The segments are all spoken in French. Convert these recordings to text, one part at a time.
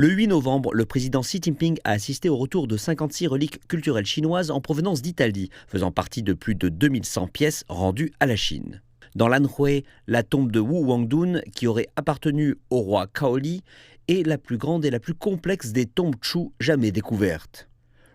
Le 8 novembre, le président Xi Jinping a assisté au retour de 56 reliques culturelles chinoises en provenance d'Italie, faisant partie de plus de 2100 pièces rendues à la Chine. Dans l'Anhui, la tombe de Wu Wangdun, qui aurait appartenu au roi Kaoli, est la plus grande et la plus complexe des tombes Chu jamais découvertes.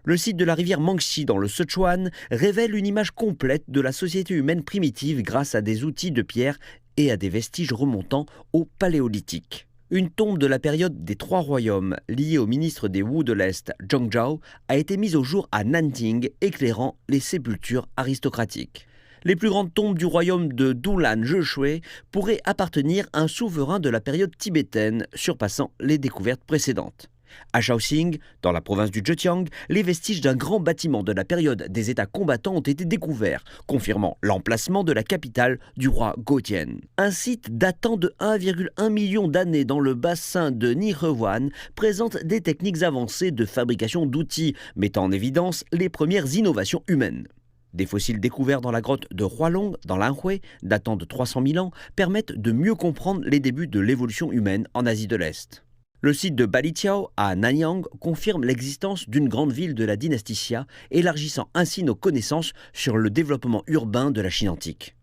Le site de la rivière Mangxi dans le Sichuan révèle une image complète de la société humaine primitive grâce à des outils de pierre et à des vestiges remontant au Paléolithique. Une tombe de la période des Trois Royaumes, liée au ministre des Wu de l'Est, Zheng Zhao, a été mise au jour à Nanting, éclairant les sépultures aristocratiques. Les plus grandes tombes du royaume de Dulan Zheshui pourraient appartenir à un souverain de la période tibétaine, surpassant les découvertes précédentes. À Shaoxing, dans la province du Zhejiang, les vestiges d'un grand bâtiment de la période des États combattants ont été découverts, confirmant l'emplacement de la capitale du roi Gautian. Un site datant de 1,1 million d'années dans le bassin de Nihewan présente des techniques avancées de fabrication d'outils, mettant en évidence les premières innovations humaines. Des fossiles découverts dans la grotte de Hualong, dans l'Anhui, datant de 300 000 ans, permettent de mieux comprendre les débuts de l'évolution humaine en Asie de l'Est. Le site de Balitiao, à Nanyang, confirme l'existence d'une grande ville de la dynastie Xia, élargissant ainsi nos connaissances sur le développement urbain de la Chine antique.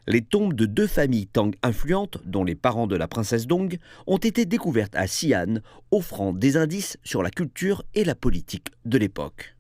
Les tombes de 2 familles Tang influentes, dont les parents de la princesse Dong, ont été découvertes à Xi'an, offrant des indices sur la culture et la politique de l'époque.